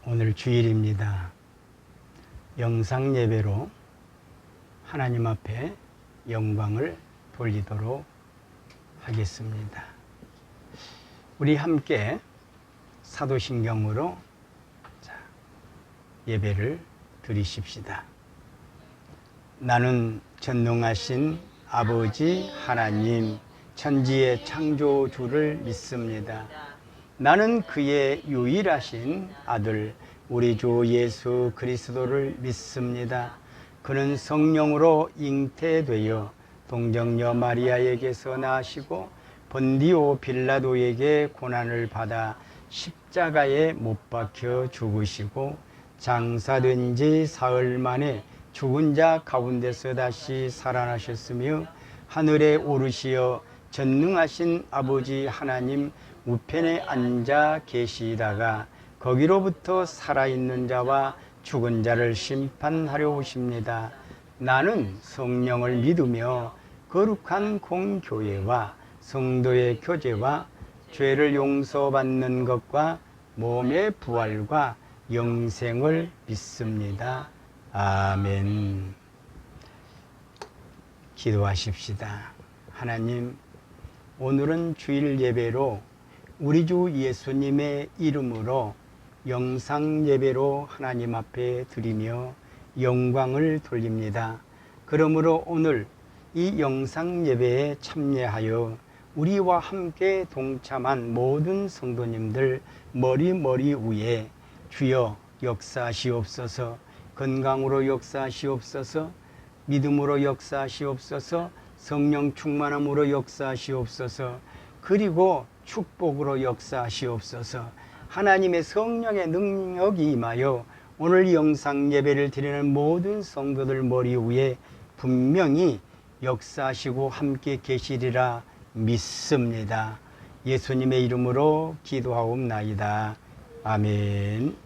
오늘 주일입니다. 영상 예배로 하나님 앞에 영광을 돌리도록 하겠습니다. 우리 함께 사도신경으로 예배를 드리십시다. 나는 전능하신 아버지 하나님 천지의 창조주를 믿습니다. 나는 그의 유일하신 아들 우리 주 예수 그리스도를 믿습니다. 그는 성령으로 잉태되어 동정녀 마리아에게서 나시고 본디오 빌라도에게 고난을 받아 십자가에 못 박혀 죽으시고 장사된 지 사흘 만에 죽은 자 가운데서 다시 살아나셨으며 하늘에 오르시어 전능하신 아버지 하나님 우편에 앉아 계시다가 거기로부터 살아있는 자와 죽은 자를 심판하려 오십니다. 나는 성령을 믿으며 거룩한 공교회와 성도의 교제와 죄를 용서받는 것과 몸의 부활과 영생을 믿습니다. 아멘. 기도하십시다. 하나님, 오늘은 주일 예배로 우리 주 예수님의 이름으로 영상 예배로 하나님 앞에 드리며 영광을 돌립니다. 그러므로 오늘 이 영상 예배에 참여하여 우리와 함께 동참한 모든 성도님들 머리 위에 주여 역사하시옵소서, 건강으로 역사하시옵소서, 믿음으로 역사하시옵소서, 성령 충만함으로 역사하시옵소서, 그리고 축복으로 역사하시옵소서. 하나님의 성령의 능력이 임하여 오늘 영상 예배를 드리는 모든 성도들 머리 위에 분명히 역사하시고 함께 계시리라 믿습니다. 예수님의 이름으로 기도하옵나이다. 아멘.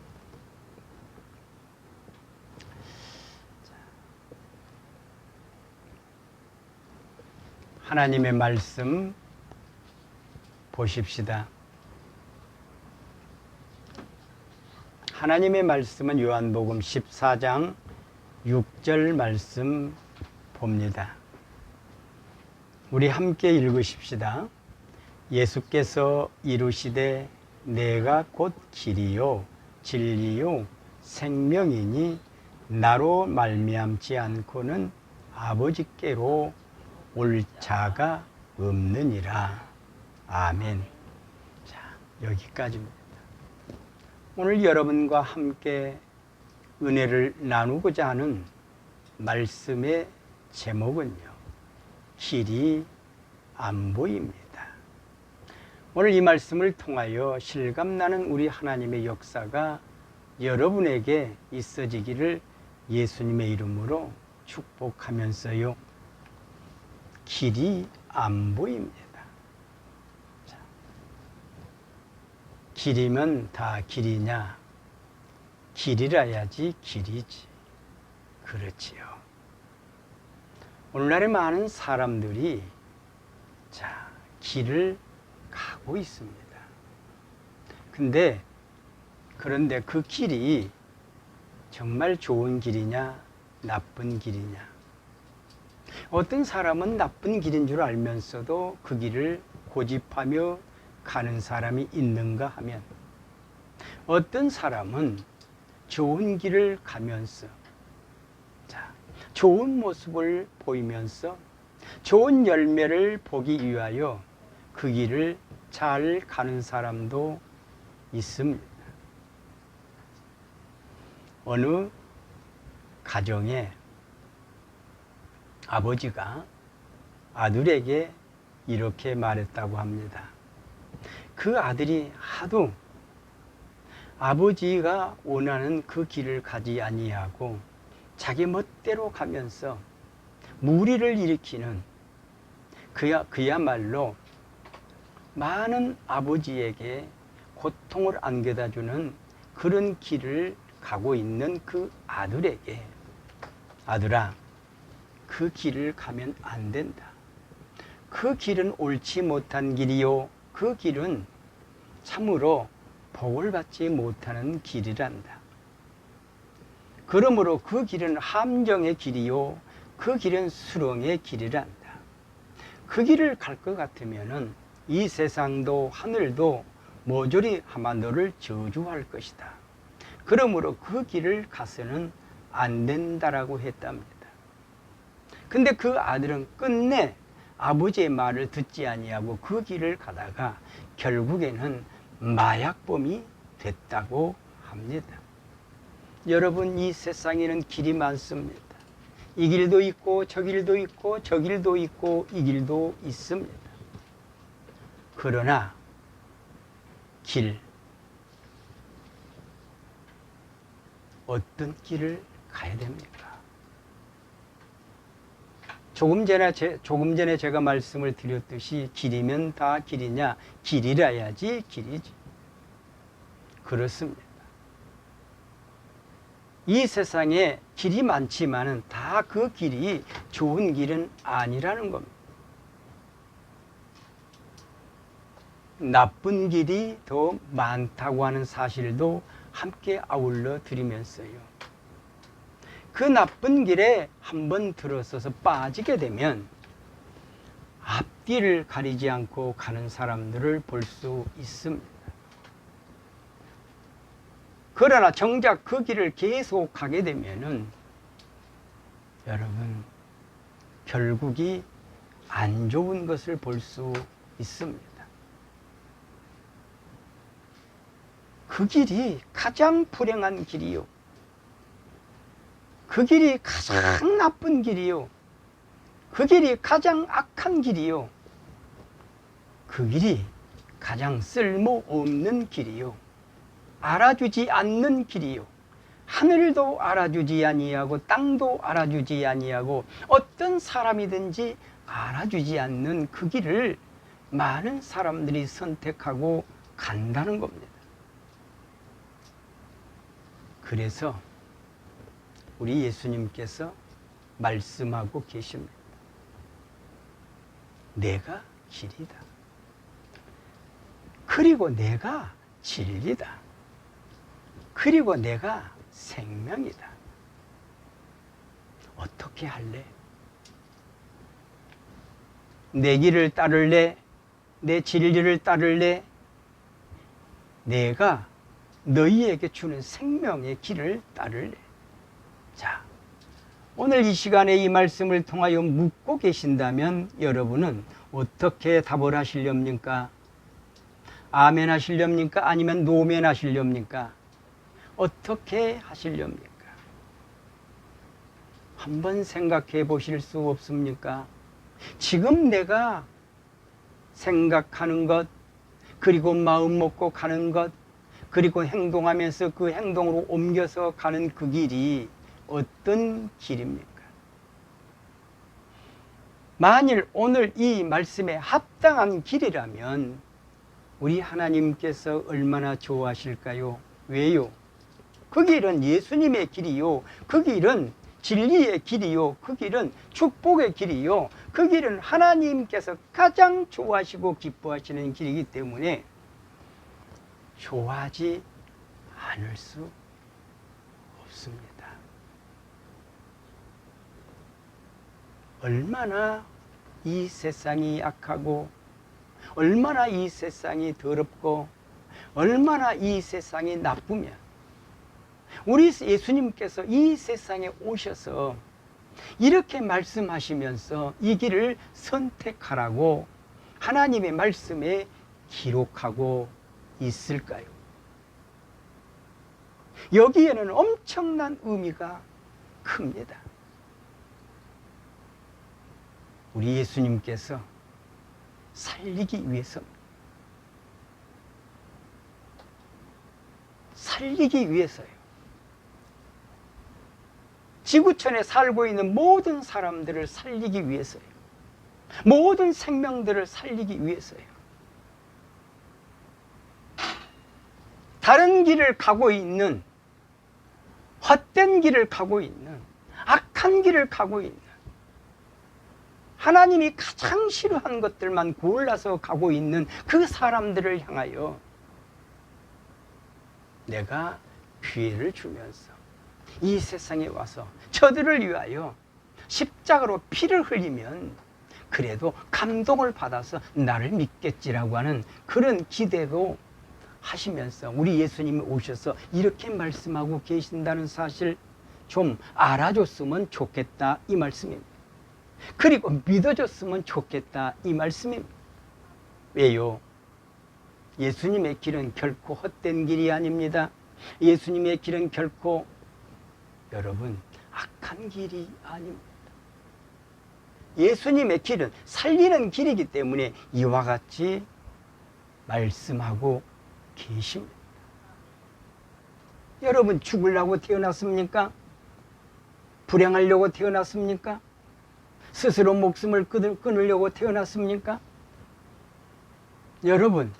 하나님의 말씀 보십시다. 하나님의 말씀은 요한복음 14장 6절 말씀 봅니다. 우리 함께 읽으십시다. 예수께서 이르시되 내가 곧 길이요 진리요 생명이니 나로 말미암지 않고는 아버지께로 올 자가 없느니라. 아멘. 자, 여기까지입니다. 오늘 여러분과 함께 은혜를 나누고자 하는 말씀의 제목은요, 길이 안 보입니다. 오늘 이 말씀을 통하여 실감나는 우리 하나님의 역사가 여러분에게 있어지기를 예수님의 이름으로 축복하면서요, 길이 안 보입니다. 자, 길이면 다 길이냐? 길이라야지 길이지. 그렇지요. 오늘날의 많은 사람들이 길을 가고 있습니다. 그런데 그 길이 정말 좋은 길이냐, 나쁜 길이냐? 어떤 사람은 나쁜 길인 줄 알면서도 그 길을 고집하며 가는 사람이 있는가 하면, 어떤 사람은 좋은 길을 가면서 좋은 모습을 보이면서 좋은 열매를 보기 위하여 그 길을 잘 가는 사람도 있습니다. 어느 가정에 아버지가 아들에게 이렇게 말했다고 합니다. 그 아들이 하도 아버지가 원하는 그 길을 가지 아니하고 자기 멋대로 가면서 무리를 일으키는 그야말로 많은 아버지에게 고통을 안겨다주는 그런 길을 가고 있는 그 아들에게, 아들아, 그 길을 가면 안 된다. 그 길은 옳지 못한 길이요, 그 길은 참으로 복을 받지 못하는 길이란다. 그러므로 그 길은 함정의 길이요 그 길은 수렁의 길이란다. 그 길을 갈 것 같으면은 이 세상도 하늘도 모조리 아마 너를 저주할 것이다. 그러므로 그 길을 가서는 안 된다라고 했답니다. 근데 그 아들은 끝내 아버지의 말을 듣지 아니하고 그 길을 가다가 결국에는 마약범이 됐다고 합니다. 여러분, 이 세상에는 길이 많습니다. 이 길도 있고 저 길도 있고 저 길도 있고 이 길도 있습니다. 그러나 길, 어떤 길을 가야 됩니까? 조금 전에 제가 말씀을 드렸듯이 길이면 다 길이냐? 길이라야지 길이지. 그렇습니다. 이 세상에 길이 많지만은 다 그 길이 좋은 길은 아니라는 겁니다. 나쁜 길이 더 많다고 하는 사실도 함께 아울러 드리면서요. 그 나쁜 길에 한번 들어서서 빠지게 되면 앞뒤를 가리지 않고 가는 사람들을 볼 수 있습니다. 그러나 정작 그 길을 계속 가게 되면은 여러분 결국이 안 좋은 것을 볼 수 있습니다. 그 길이 가장 불행한 길이요. 그 길이 가장 나쁜 길이요. 그 길이 가장 악한 길이요. 그 길이 가장 쓸모없는 길이요. 알아주지 않는 길이요. 하늘도 알아주지 아니하고 땅도 알아주지 아니하고 어떤 사람이든지 알아주지 않는 그 길을 많은 사람들이 선택하고 간다는 겁니다. 그래서 우리 예수님께서 말씀하고 계십니다. 내가 길이다. 그리고 내가 진리다. 그리고 내가 생명이다. 어떻게 할래? 내 길을 따를래? 내 진리를 따를래? 내가 너희에게 주는 생명의 길을 따를래? 자, 오늘 이 시간에 이 말씀을 통하여 묻고 계신다면 여러분은 어떻게 답을 하시렵니까? 아멘 하시렵니까? 아니면 노멘 하시렵니까? 어떻게 하시렵니까? 한번 생각해 보실 수 없습니까? 지금 내가 생각하는 것, 그리고 마음 먹고 가는 것, 그리고 행동하면서 그 행동으로 옮겨서 가는 그 길이 어떤 길입니까? 만일 오늘 이 말씀에 합당한 길이라면 우리 하나님께서 얼마나 좋아하실까요? 왜요? 그 길은 예수님의 길이요. 그 길은 진리의 길이요. 그 길은 축복의 길이요. 그 길은 하나님께서 가장 좋아하시고 기뻐하시는 길이기 때문에 좋아하지 않을 수 없습니다. 얼마나 이 세상이 악하고 얼마나 이 세상이 더럽고 얼마나 이 세상이 나쁘면 우리 예수님께서 이 세상에 오셔서 이렇게 말씀하시면서 이 길을 선택하라고 하나님의 말씀에 기록하고 있을까요? 여기에는 엄청난 의미가 큽니다. 우리 예수님께서 살리기 위해서입니다. 살리기 위해서요. 지구촌에 살고 있는 모든 사람들을 살리기 위해서요. 모든 생명들을 살리기 위해서요. 다른 길을 가고 있는, 헛된 길을 가고 있는, 악한 길을 가고 있는, 하나님이 가장 싫어하는 것들만 골라서 가고 있는 그 사람들을 향하여 내가 기회를 주면서 이 세상에 와서 저들을 위하여 십자가로 피를 흘리면 그래도 감동을 받아서 나를 믿겠지라고 하는 그런 기대도 하시면서 우리 예수님이 오셔서 이렇게 말씀하고 계신다는 사실 좀 알아줬으면 좋겠다 이 말씀입니다. 그리고 믿어줬으면 좋겠다 이 말씀입니다. 왜요? 예수님의 길은 결코 헛된 길이 아닙니다. 예수님의 길은 결코 여러분 악한 길이 아닙니다. 예수님의 길은 살리는 길이기 때문에 이와 같이 말씀하고 계십니다. 여러분 죽으려고 태어났습니까? 불행하려고 태어났습니까? 스스로 목숨을 끊으려고 태어났습니까? 여러분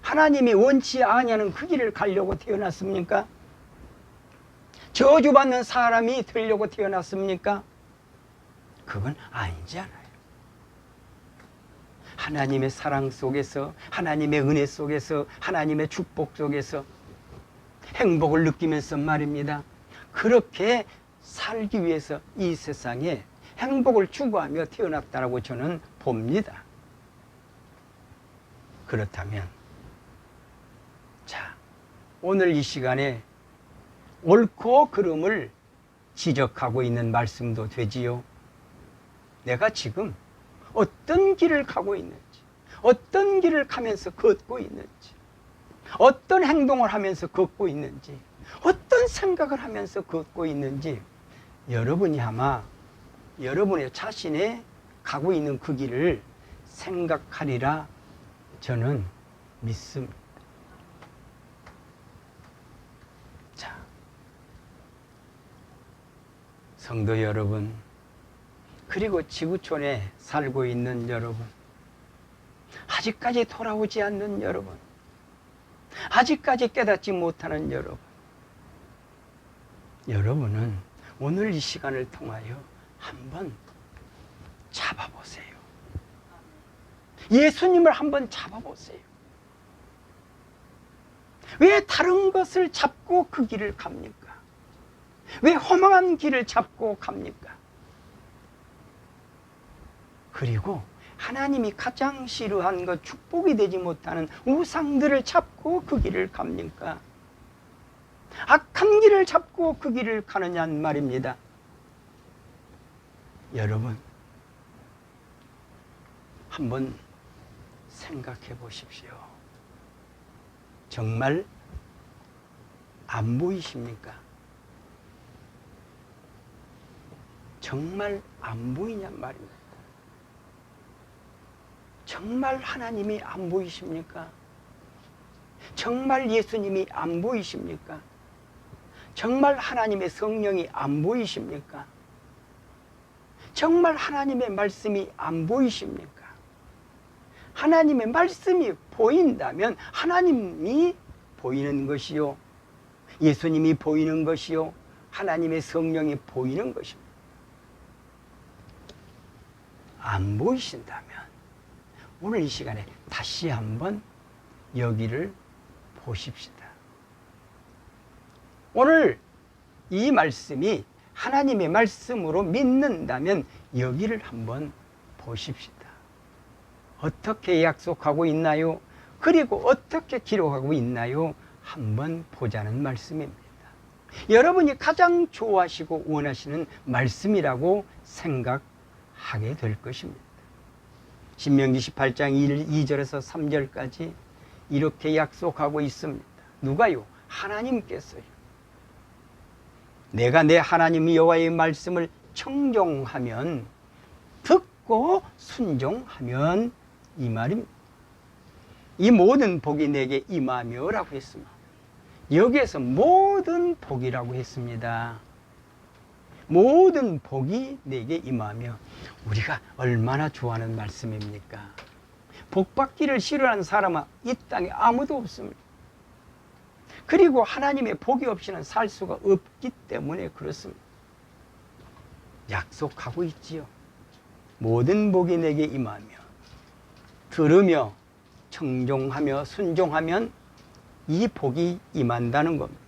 하나님이 원치 아니하는 그 길을 가려고 태어났습니까? 저주받는 사람이 되려고 태어났습니까? 그건 아니지 않아요. 하나님의 사랑 속에서, 하나님의 은혜 속에서, 하나님의 축복 속에서 행복을 느끼면서 말입니다. 그렇게 살기 위해서 이 세상에 행복을 추구하며 태어났다고 저는 봅니다. 그렇다면 자, 오늘 이 시간에 옳고 그름을 지적하고 있는 말씀도 되지요. 내가 지금 어떤 길을 가고 있는지, 어떤 길을 가면서 걷고 있는지, 어떤 행동을 하면서 걷고 있는지, 어떤 생각을 하면서 걷고 있는지 여러분이 아마 여러분의 자신의 가고 있는 그 길을 생각하리라 저는 믿습니다. 자, 성도 여러분, 그리고 지구촌에 살고 있는 여러분, 아직까지 돌아오지 않는 여러분, 아직까지 깨닫지 못하는 여러분, 여러분은 오늘 이 시간을 통하여 한번 잡아보세요. 예수님을 한번 잡아보세요. 왜 다른 것을 잡고 그 길을 갑니까? 왜 허망한 길을 잡고 갑니까? 그리고 하나님이 가장 싫어한 것, 축복이 되지 못하는 우상들을 잡고 그 길을 갑니까? 악한 길을 잡고 그 길을 가느냐는 말입니다. 여러분, 한번 생각해 보십시오. 정말 안 보이십니까? 정말 안 보이냔 말입니다. 정말 하나님이 안 보이십니까? 정말 예수님이 안 보이십니까? 정말 하나님의 성령이 안 보이십니까? 정말 하나님의 말씀이 안 보이십니까? 하나님의 말씀이 보인다면 하나님이 보이는 것이요, 예수님이 보이는 것이요, 하나님의 성령이 보이는 것입니다. 안 보이신다면 오늘 이 시간에 다시 한번 여기를 보십시다. 오늘 이 말씀이 하나님의 말씀으로 믿는다면 여기를 한번 보십시다. 어떻게 약속하고 있나요? 그리고 어떻게 기록하고 있나요? 한번 보자는 말씀입니다. 여러분이 가장 좋아하시고 원하시는 말씀이라고 생각하게 될 것입니다. 신명기 18장 2절에서 3절까지 이렇게 약속하고 있습니다. 누가요? 하나님께서요. 내가 내 하나님 여호와의 말씀을 청종하면, 듣고 순종하면, 이 말입니다. 이 모든 복이 내게 임하며 라고 했습니다. 여기에서 모든 복이라고 했습니다. 모든 복이 내게 임하며, 우리가 얼마나 좋아하는 말씀입니까? 복받기를 싫어하는 사람은 이 땅에 아무도 없습니다. 그리고 하나님의 복이 없이는 살 수가 없기 때문에 그렇습니다. 약속하고 있지요. 모든 복이 내게 임하며, 들으며 청종하며 순종하면 이 복이 임한다는 겁니다.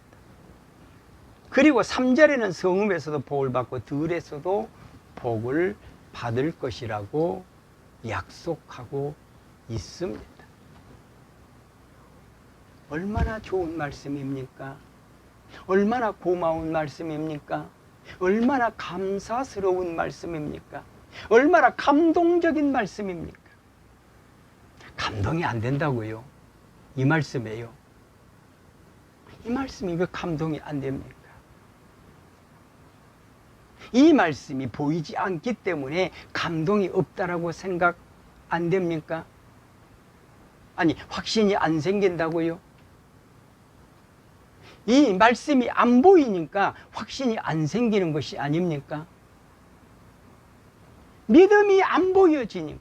그리고 3절에는 성읍에서도 복을 받고 들에서도 복을 받을 것이라고 약속하고 있습니다. 얼마나 좋은 말씀입니까? 얼마나 고마운 말씀입니까? 얼마나 감사스러운 말씀입니까? 얼마나 감동적인 말씀입니까? 감동이 안 된다고요? 이 말씀이에요. 이 말씀이 왜 감동이 안 됩니까? 이 말씀이 보이지 않기 때문에 감동이 없다라고 생각 안 됩니까? 아니, 확신이 안 생긴다고요? 이 말씀이 안 보이니까 확신이 안 생기는 것이 아닙니까? 믿음이 안 보여지니까.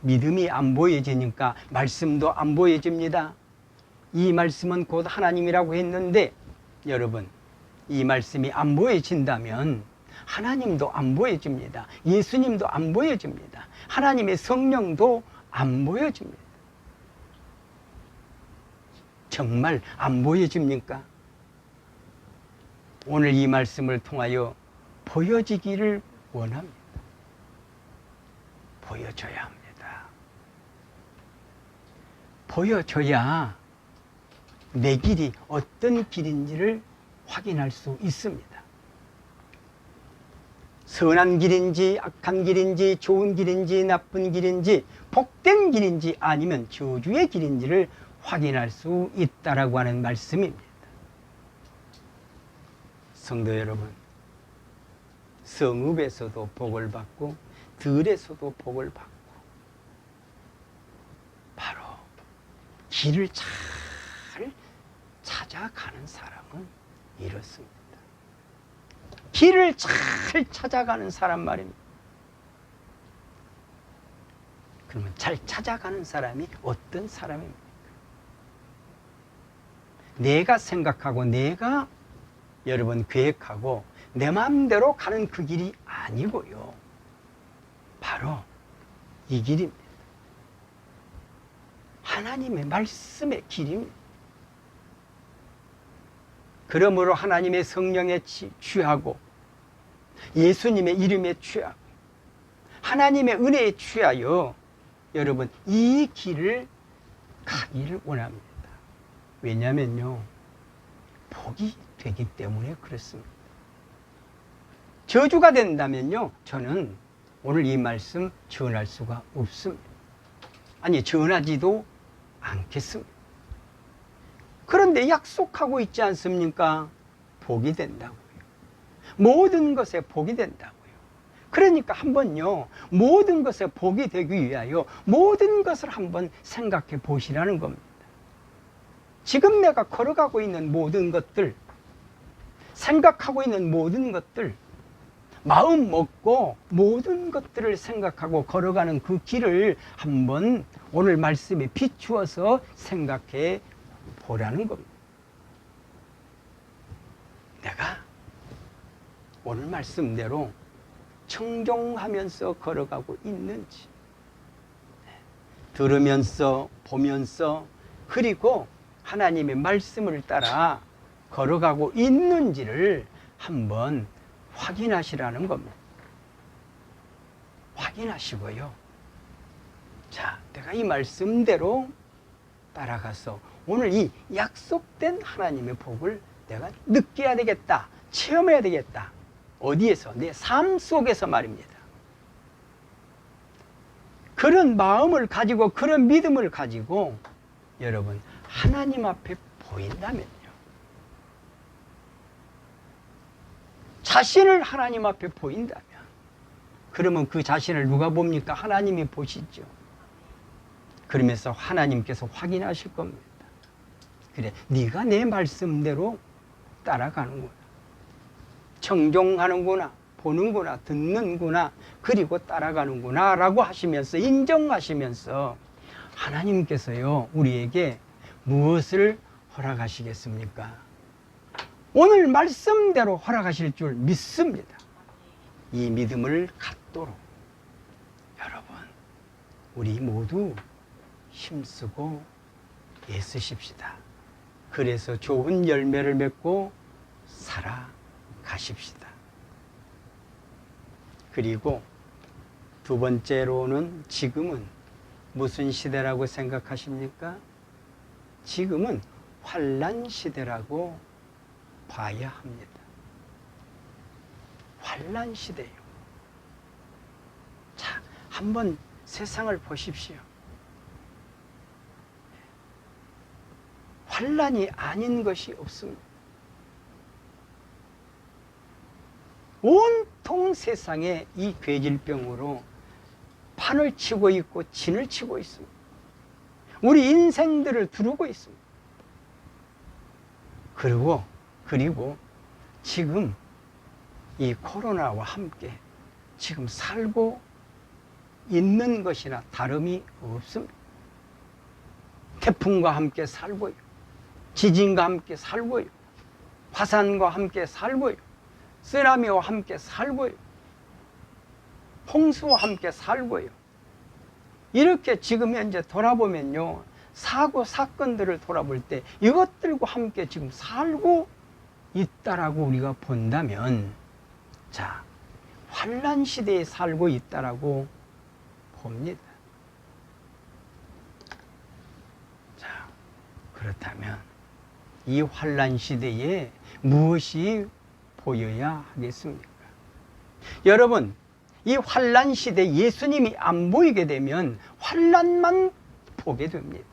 믿음이 안 보여지니까 말씀도 안 보여집니다. 이 말씀은 곧 하나님이라고 했는데, 여러분, 이 말씀이 안 보여진다면 하나님도 안 보여집니다. 예수님도 안 보여집니다. 하나님의 성령도 안 보여집니다. 정말 안 보여집니까? 오늘 이 말씀을 통하여 보여지기를 원합니다. 보여줘야 합니다. 보여줘야 내 길이 어떤 길인지를 확인할 수 있습니다. 선한 길인지 악한 길인지 좋은 길인지 나쁜 길인지 복된 길인지 아니면 저주의 길인지를 확인할 수 있다라고 하는 말씀입니다. 성도 여러분, 성읍에서도 복을 받고 들에서도 복을 받고 바로 길을 잘 찾아가는 사람은 이렇습니다. 길을 잘 찾아가는 사람 말입니다. 그러면 잘 찾아가는 사람이 어떤 사람입니까? 내가 생각하고 내가 여러분 계획하고 내 마음대로 가는 그 길이 아니고요. 바로 이 길입니다. 하나님의 말씀의 길입니다. 그러므로 하나님의 성령에 취하고 예수님의 이름에 취하고 하나님의 은혜에 취하여 여러분 이 길을 가기를 원합니다. 왜냐면요, 복이 되기 때문에 그렇습니다. 저주가 된다면요, 저는 오늘 이 말씀 전할 수가 없습니다. 아니, 전하지도 않겠습니다. 그런데 약속하고 있지 않습니까? 복이 된다고요. 모든 것에 복이 된다고요. 그러니까 한번요, 모든 것에 복이 되기 위하여 모든 것을 한번 생각해 보시라는 겁니다. 지금 내가 걸어가고 있는 모든 것들, 생각하고 있는 모든 것들, 마음 먹고 모든 것들을 생각하고 걸어가는 그 길을 한번 오늘 말씀에 비추어서 생각해 보라는 겁니다. 내가 오늘 말씀대로 청종하면서 걸어가고 있는지, 들으면서 보면서 그리고 하나님의 말씀을 따라 걸어가고 있는지를 한번 확인하시라는 겁니다. 확인하시고요. 자, 내가 이 말씀대로 따라가서 오늘 이 약속된 하나님의 복을 내가 느껴야 되겠다. 체험해야 되겠다. 어디에서? 내 삶 속에서 말입니다. 그런 마음을 가지고 그런 믿음을 가지고 여러분 하나님 앞에 보인다면요, 자신을 하나님 앞에 보인다면 그러면 그 자신을 누가 봅니까? 하나님이 보시죠. 그러면서 하나님께서 확인하실 겁니다. 그래, 네가 내 말씀대로 따라가는구나, 청종하는구나, 보는구나, 듣는구나, 그리고 따라가는구나 라고 하시면서 인정하시면서 하나님께서요 우리에게 무엇을 허락하시겠습니까? 오늘 말씀대로 허락하실 줄 믿습니다. 이 믿음을 갖도록 여러분 우리 모두 힘쓰고 애쓰십시다. 그래서 좋은 열매를 맺고 살아가십시다. 그리고 두 번째로는 지금은 무슨 시대라고 생각하십니까? 지금은 환난 시대라고 봐야 합니다. 환난 시대요. 자, 한번 세상을 보십시오. 환난이 아닌 것이 없습니다. 온통 세상에 이 괴질병으로 판을 치고 있고 진을 치고 있습니다. 우리 인생들을 두르고 있습니다. 그리고 지금 이 코로나와 함께 지금 살고 있는 것이나 다름이 없습니다. 태풍과 함께 살고요. 지진과 함께 살고요. 화산과 함께 살고요. 쓰나미와 함께 살고요. 홍수와 함께 살고요. 이렇게 지금 현재 돌아보면요, 사고 사건들을 돌아볼 때 이것들과 함께 지금 살고 있다라고 우리가 본다면, 자, 환난 시대에 살고 있다라고 봅니다. 자, 그렇다면 이 환난 시대에 무엇이 보여야 하겠습니까? 여러분, 이 환난 시대 예수님이 안 보이게 되면 환난만 보게 됩니다.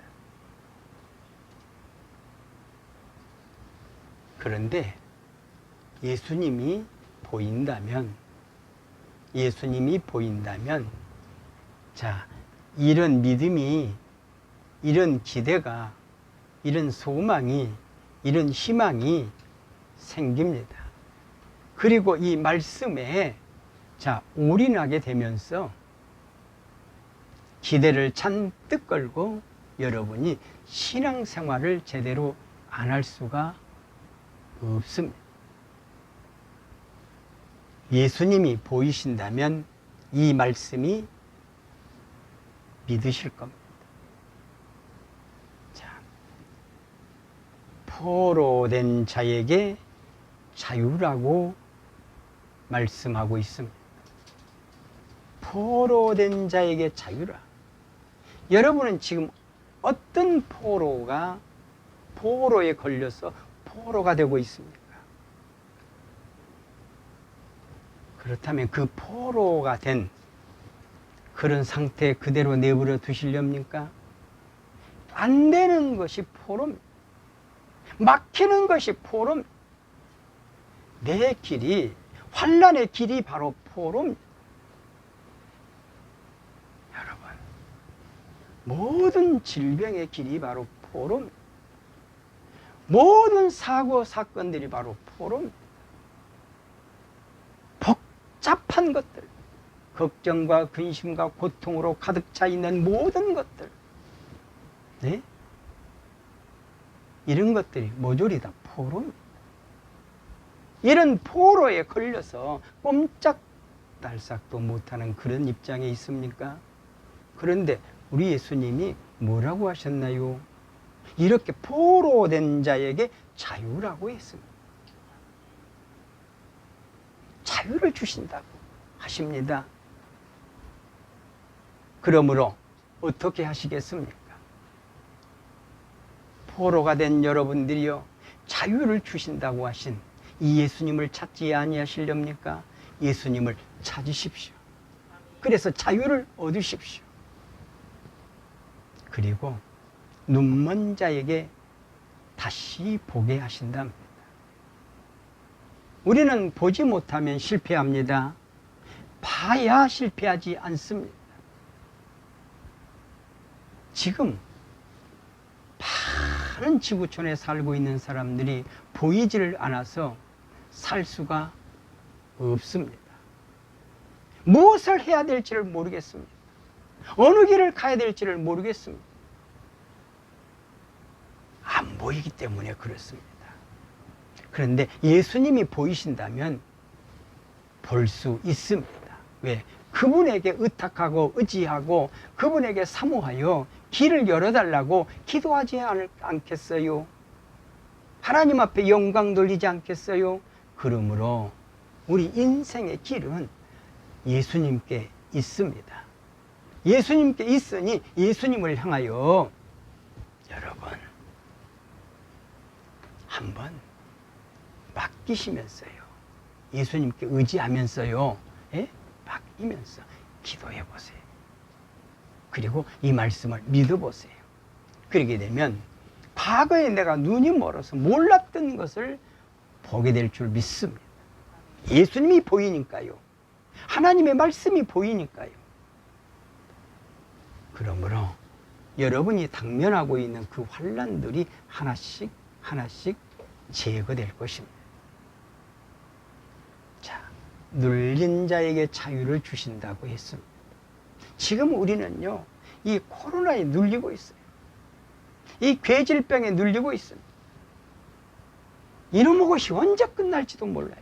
그런데 예수님이 보인다면, 자, 이런 믿음이, 이런 기대가, 이런 소망이, 이런 희망이 생깁니다. 그리고 이 말씀에 자, 올인하게 되면서 기대를 잔뜩 걸고 여러분이 신앙생활을 제대로 안 할 수가 없습니다. 예수님이 보이신다면 이 말씀이 믿으실 겁니다. 자, 포로된 자에게 자유라고 말씀하고 있습니다. 포로된 자에게 자유라. 여러분은 지금 어떤 포로에 걸려서 포로가 되고 있습니까? 그렇다면 그 포로가 된 그런 상태 그대로 내버려 두시렵니까? 안 되는 것이 포로입니다. 막히는 것이 포로입니다. 내 길이, 환난의 길이 바로 포로입니다. 여러분, 모든 질병의 길이 바로 포로입니다. 모든 사고 사건들이 바로 포로입니다. 복잡한 것들, 걱정과 근심과 고통으로 가득 차 있는 모든 것들, 네? 이런 것들이 모조리 다 포로입니다. 이런 포로에 걸려서 꼼짝달싹도 못하는 그런 입장에 있습니까? 그런데 우리 예수님이 뭐라고 하셨나요? 이렇게 포로된 자에게 자유라고 했습니다. 자유를 주신다고 하십니다. 그러므로 어떻게 하시겠습니까? 포로가 된 여러분들이요, 자유를 주신다고 하신 이 예수님을 찾지 아니하시렵니까? 예수님을 찾으십시오. 그래서 자유를 얻으십시오. 그리고 눈먼 자에게 다시 보게 하신답니다. 우리는 보지 못하면 실패합니다. 봐야 실패하지 않습니다. 지금 많은 지구촌에 살고 있는 사람들이 보이지를 않아서 살 수가 없습니다. 무엇을 해야 될지를 모르겠습니다. 어느 길을 가야 될지를 모르겠습니다. 안 보이기 때문에 그렇습니다. 그런데 예수님이 보이신다면 볼 수 있습니다. 왜? 그분에게 의탁하고 의지하고 그분에게 사모하여 길을 열어달라고 기도하지 않겠어요? 하나님 앞에 영광 돌리지 않겠어요? 그러므로 우리 인생의 길은 예수님께 있습니다. 예수님께 있으니 예수님을 향하여 여러분 한번 맡기시면서요, 예수님께 의지하면서요, 예? 맡기면서 기도해 보세요. 그리고 이 말씀을 믿어보세요. 그렇게 되면 과거에 내가 눈이 멀어서 몰랐던 것을 보게 될 줄 믿습니다. 예수님이 보이니까요. 하나님의 말씀이 보이니까요. 그러므로 여러분이 당면하고 있는 그 환난들이 하나씩 하나씩 제거될 것입니다. 자, 눌린 자에게 자유를 주신다고 했습니다. 지금 우리는요, 이 코로나에 눌리고 있어요. 이 괴질병에 눌리고 있습니다. 이놈의 것이 언제 끝날지도 몰라요.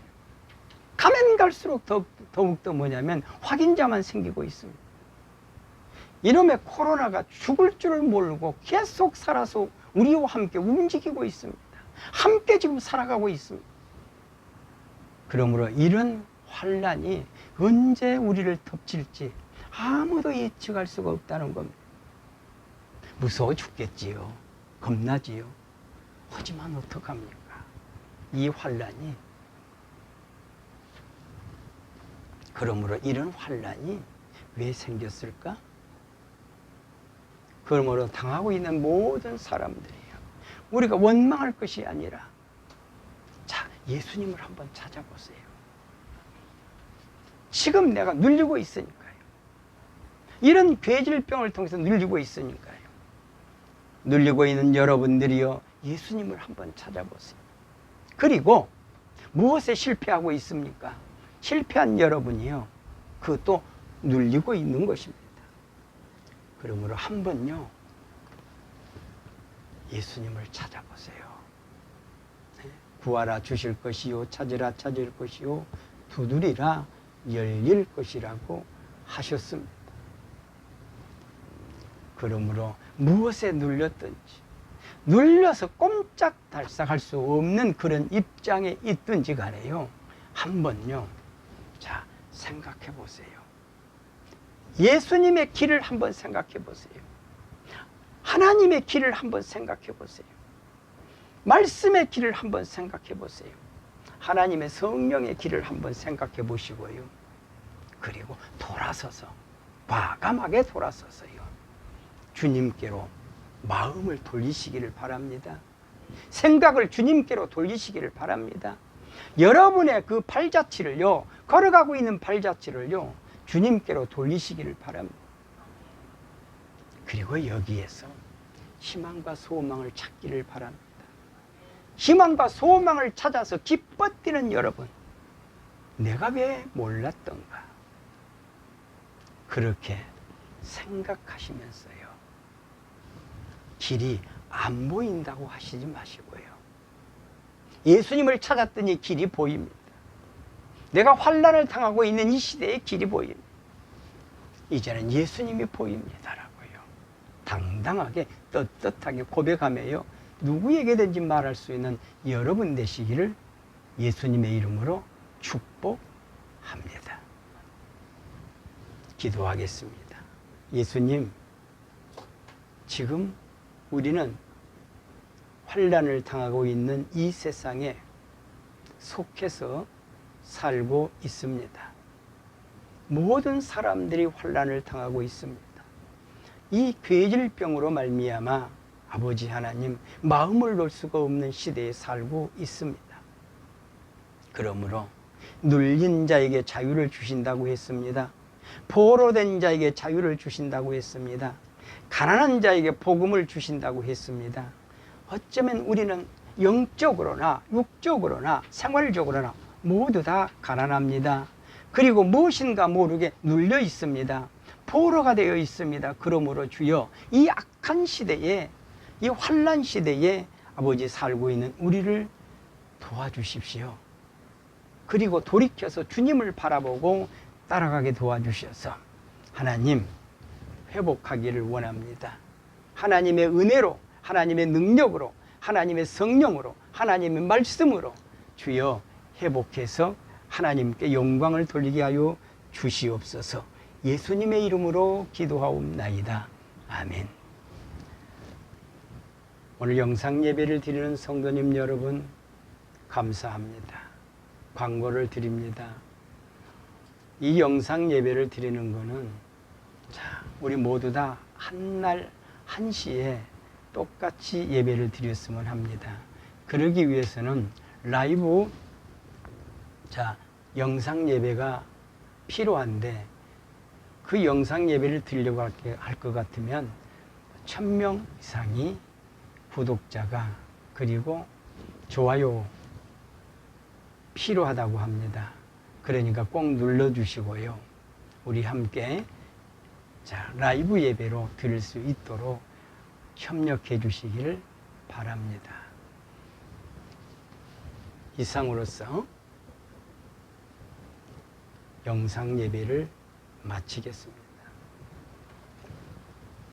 가면 갈수록 더욱더 뭐냐면 확인자만 생기고 있습니다. 이놈의 코로나가 죽을 줄을 모르고 계속 살아서 우리와 함께 움직이고 있습니다. 함께 지금 살아가고 있습니다. 그러므로 이런 환난이 언제 우리를 덮칠지 아무도 예측할 수가 없다는 겁니다. 무서워 죽겠지요. 겁나지요. 하지만 어떡합니까? 이 환난이, 그러므로 이런 환난이 왜 생겼을까? 그러므로 당하고 있는 모든 사람들이요, 우리가 원망할 것이 아니라, 자, 예수님을 한번 찾아보세요. 지금 내가 눌리고 있으니까요. 이런 괴질병을 통해서 눌리고 있으니까요. 눌리고 있는 여러분들이요, 예수님을 한번 찾아보세요. 그리고 무엇에 실패하고 있습니까? 실패한 여러분이요, 그것도 눌리고 있는 것입니다. 그러므로 한번요, 예수님을 찾아보세요. 구하라 주실 것이요, 찾으라 찾을 것이요, 두드리라 열릴 것이라고 하셨습니다. 그러므로 무엇에 눌렸든지, 눌려서 꼼짝달싹할 수 없는 그런 입장에 있든지 간에요, 한번요, 자, 생각해 보세요. 예수님의 길을 한번 생각해 보세요. 하나님의 길을 한번 생각해 보세요. 말씀의 길을 한번 생각해 보세요. 하나님의 성령의 길을 한번 생각해 보시고요. 그리고 돌아서서, 과감하게 돌아서서요, 주님께로 마음을 돌리시기를 바랍니다. 생각을 주님께로 돌리시기를 바랍니다. 여러분의 그 발자취를요, 걸어가고 있는 발자취를요, 주님께로 돌리시기를 바랍니다. 그리고 여기에서 희망과 소망을 찾기를 바랍니다. 희망과 소망을 찾아서 기뻐 뛰는 여러분, 내가 왜 몰랐던가, 그렇게 생각하시면서요, 길이 안 보인다고 하시지 마시고요, 예수님을 찾았더니 길이 보입니다. 내가 환난을 당하고 있는 이 시대에 길이 보입니다. 이제는 예수님이 보입니다라고요, 당당하게 떳떳하게 고백하며요, 누구에게든지 말할 수 있는 여러분 되시기를 예수님의 이름으로 축복합니다. 기도하겠습니다. 예수님, 지금 우리는 환난을 당하고 있는 이 세상에 속해서 살고 있습니다. 모든 사람들이 환난을 당하고 있습니다. 이 괴질병으로 말미암아 아버지 하나님, 마음을 놓을 수가 없는 시대에 살고 있습니다. 그러므로 눌린 자에게 자유를 주신다고 했습니다. 포로된 자에게 자유를 주신다고 했습니다. 가난한 자에게 복음을 주신다고 했습니다. 어쩌면 우리는 영적으로나 육적으로나 생활적으로나 모두 다 가난합니다. 그리고 무엇인가 모르게 눌려 있습니다. 포로가 되어 있습니다. 그러므로 주여, 이 악한 시대에, 이 환난 시대에 아버지 살고 있는 우리를 도와주십시오. 그리고 돌이켜서 주님을 바라보고 따라가게 도와주셔서 하나님 회복하기를 원합니다. 하나님의 은혜로, 하나님의 능력으로, 하나님의 성령으로, 하나님의 말씀으로 주여 회복해서 하나님께 영광을 돌리게 하여 주시옵소서. 예수님의 이름으로 기도하옵나이다. 아멘. 오늘 영상 예배를 드리는 성도님 여러분 감사합니다. 광고를 드립니다. 이 영상 예배를 드리는 것은 우리 모두 다 한날 한시에 똑같이 예배를 드렸으면 합니다. 그러기 위해서는 라이브 영상 예배가 필요한데 그 영상 예배를 드리려고 할 것 같으면 1000명 이상이 구독자가 그리고 좋아요 필요하다고 합니다. 그러니까 꼭 눌러주시고요. 우리 함께 라이브 예배로 드릴 수 있도록 협력해 주시기를 바랍니다. 이상으로서 영상 예배를 마치겠습니다.